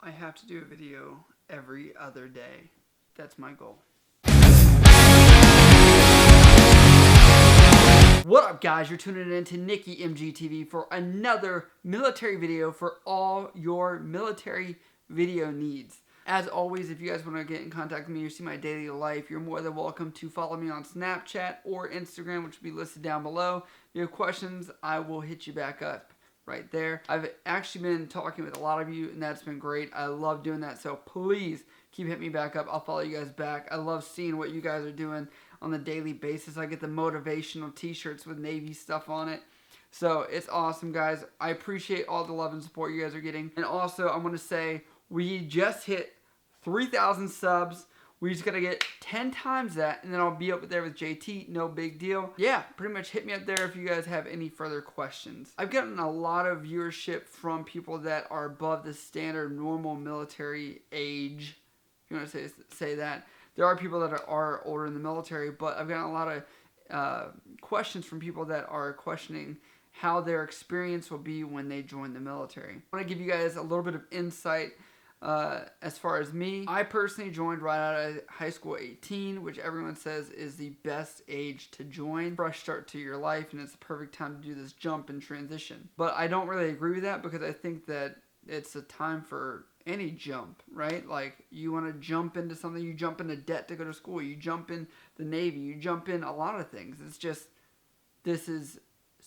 I have to do a video every other day. That's my goal. What up, guys? You're tuning in to Nikki MGTV for another military video for all your military video needs. As always, if you guys want to get in contact with me or see my daily life, you're more than welcome to follow me on Snapchat or Instagram, which will be listed down below. If you have questions, I will hit you back up right there. I've actually been talking with a lot of you, and that's been great. I love doing that, so please keep hitting me back up. I'll follow you guys back. I love seeing what you guys are doing on a daily basis. I get the motivational t-shirts with Navy stuff on it. So it's awesome, guys. I appreciate all the love and support you guys are getting. And also, I want to say, we just hit 3,000 subs. We just got to get 10 times that, and then I'll be up there with JT. No big deal. Yeah, pretty much hit me up there if you guys have any further questions. I've gotten a lot of viewership from people that are above the standard normal military age. If you want to say that. There are people that are older in the military, but I've gotten a lot of questions from people that are questioning how their experience will be when they join the military. I want to give you guys a little bit of insight as far as me. I personally joined right out of high school 18, which everyone says is the best age to join. Fresh start to your life, and it's the perfect time to do this jump and transition. But I don't really agree with that, because I think that it's a time for any jump, right? Like, you want to jump into something, you jump into debt to go to school, you jump in the Navy, you jump in a lot of things. It's just, this is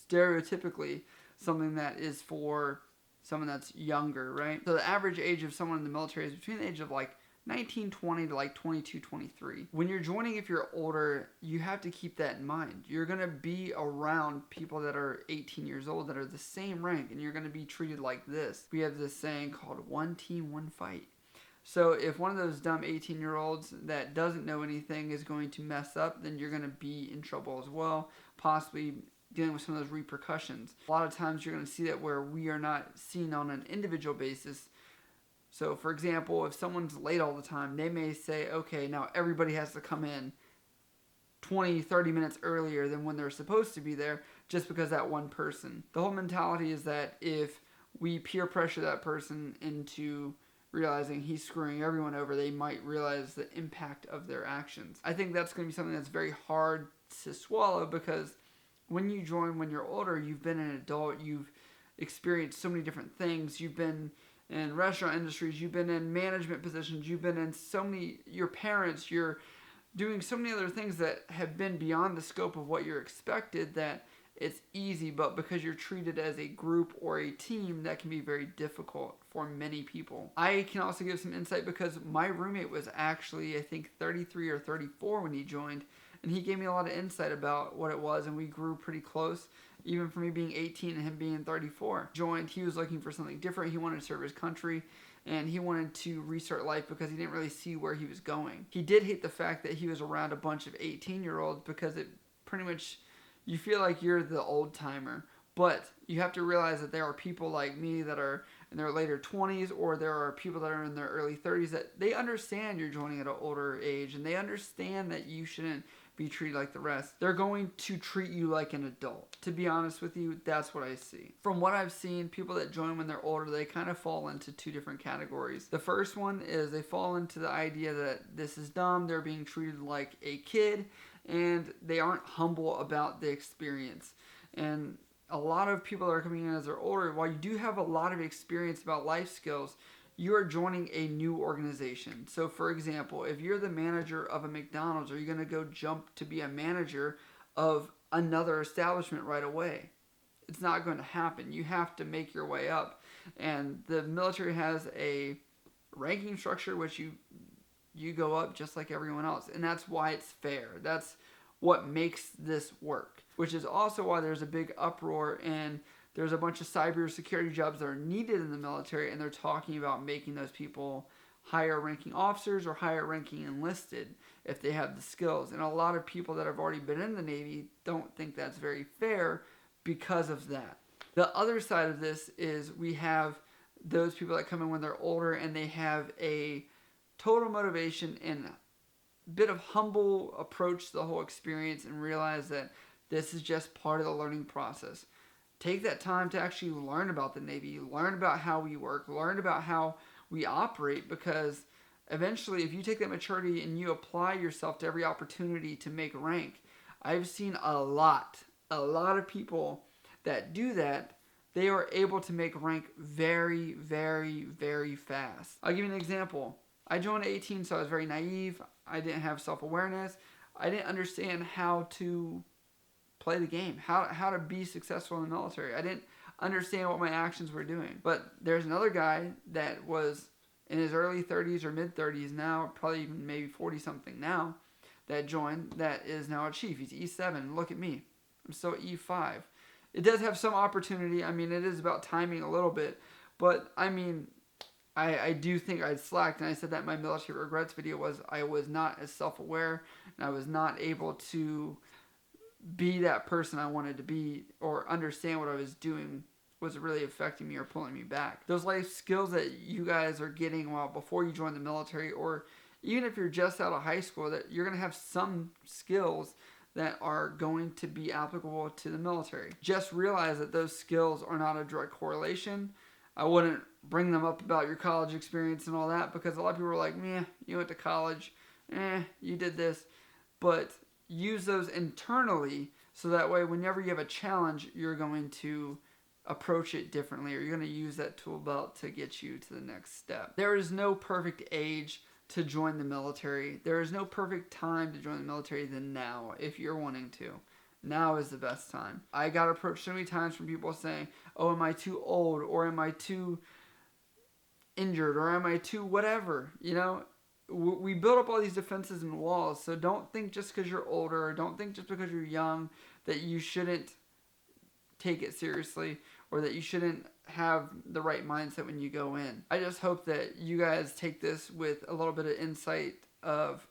stereotypically something that is for someone that's younger, right? So the average age of someone in the military is between the age of like 19, 20 to like 22, 23. When you're joining, if you're older, you have to keep that in mind. You're going to be around people that are 18 years old that are the same rank, and you're going to be treated like this. We have this saying called one team, one fight. So if one of those dumb 18-year-olds that doesn't know anything is going to mess up, then you're going to be in trouble as well, possibly dealing with some of those repercussions. A lot of times you're going to see that where we are not seen on an individual basis. So, for example, if someone's late all the time, they may say, okay, now everybody has to come in 20, 30 minutes earlier than when they're supposed to be there, just because that one person. The whole mentality is that if we peer pressure that person into realizing he's screwing everyone over, they might realize the impact of their actions. I think that's going to be something that's very hard to swallow, because when you join when you're older, you've been an adult, you've experienced so many different things, you've been in restaurant industries, you've been in management positions, you've been in so many, your parents, you're doing so many other things that have been beyond the scope of what you're expected, that it's easy, but because you're treated as a group or a team, that can be very difficult for many people. I can also give some insight because my roommate was actually, I think, 33 or 34 when he joined, and he gave me a lot of insight about what it was, and we grew pretty close, even for me being 18 and him being 34. Joined, he was looking for something different. He wanted to serve his country, and he wanted to restart life because he didn't really see where he was going. He did hate the fact that he was around a bunch of 18-year-olds, because it pretty much, you feel like you're the old timer. But you have to realize that there are people like me that are in their later 20s, or there are people that are in their early 30s that they understand you're joining at an older age, and they understand that you shouldn't be treated like the rest. They're going to treat you like an adult. To be honest with you, that's what I see. From what I've seen, people that join when they're older, they kind of fall into two different categories. The first one is they fall into the idea that this is dumb, they're being treated like a kid, and they aren't humble about the experience. And a lot of people that are coming in as they're older, while you do have a lot of experience about life skills, you are joining a new organization. So, for example, if you're the manager of a McDonald's, are you going to go jump to be a manager of another establishment right away? It's not going to happen. You have to make your way up. And the military has a ranking structure, which you go up just like everyone else. And that's why it's fair. That's what makes this work. Which is also why there's a big uproar, and there's a bunch of cybersecurity jobs that are needed in the military, and they're talking about making those people higher ranking officers or higher ranking enlisted if they have the skills. And a lot of people that have already been in the Navy don't think that's very fair because of that. The other side of this is we have those people that come in when they're older, and they have a total motivation and a bit of humble approach to the whole experience, and realize that this is just part of the learning process. Take that time to actually learn about the Navy, learn about how we work, learn about how we operate, because eventually if you take that maturity and you apply yourself to every opportunity to make rank, I've seen a lot of people that do that. They are able to make rank very, very, very fast. I'll give you an example. I joined at 18, so I was very naive. I didn't have self-awareness. I didn't understand how to play the game, how to be successful in the military. I didn't understand what my actions were doing. But there's another guy that was in his early 30s or mid 30s now, probably even maybe 40 something now, that joined, that is now a chief. He's E7. Look at me. I'm still E5. It does have some opportunity. I mean, it is about timing a little bit. But, I mean, I do think I'd slacked. And I said that in my military regrets video was I was not as self-aware. And I was not able to be that person I wanted to be, or understand what I was doing was really affecting me or pulling me back. Those life skills that you guys are getting before you join the military, or even if you're just out of high school, that you're going to have some skills that are going to be applicable to the military. Just realize that those skills are not a direct correlation. I wouldn't bring them up about your college experience and all that, because a lot of people are like, meh, you went to college, you did this. But use those internally, so that way whenever you have a challenge, you're going to approach it differently, or you're going to use that tool belt to get you to the next step. There is no perfect age to join the military. There is no perfect time to join the military than now, if you're wanting to. Now is the best time. I got approached so many times from people saying, oh, am I too old, or am I too injured, or am I too whatever, you know? We build up all these defenses and walls, so don't think just because you're older, or don't think just because you're young that you shouldn't take it seriously, or that you shouldn't have the right mindset when you go in. I just hope that you guys take this with a little bit of insight of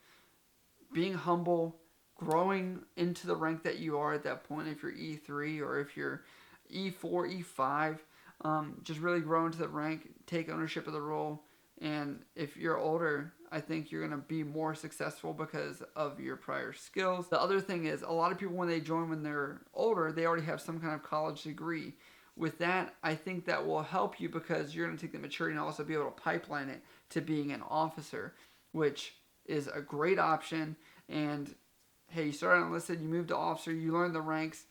being humble, growing into the rank that you are at that point, if you're E3 or if you're E4, E5, just really grow into the rank, take ownership of the role, and if you're older, I think you're going to be more successful because of your prior skills. The other thing is, a lot of people when they join when they're older, they already have some kind of college degree. With that, I think that will help you, because you're going to take the maturity and also be able to pipeline it to being an officer, which is a great option. And hey, you start out enlisted, you move to officer, you learn the ranks,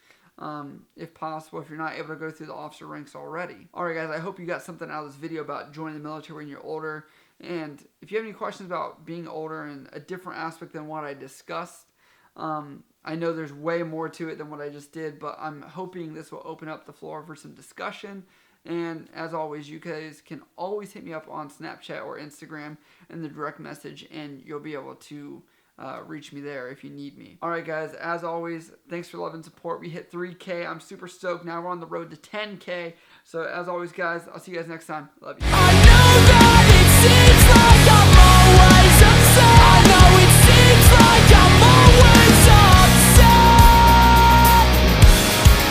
if possible, if you're not able to go through the officer ranks already. Alright guys, I hope you got something out of this video about joining the military when you're older. And if you have any questions about being older and a different aspect than what I discussed, I know there's way more to it than what I just did, but I'm hoping this will open up the floor for some discussion. And as always, you guys can always hit me up on Snapchat or Instagram in the direct message, and you'll be able to reach me there if you need me. Alright guys, as always, thanks for love and support. We hit 3K. I'm super stoked. Now we're on the road to 10K. So as always guys, I'll see you guys next time. Love you. I know that it seems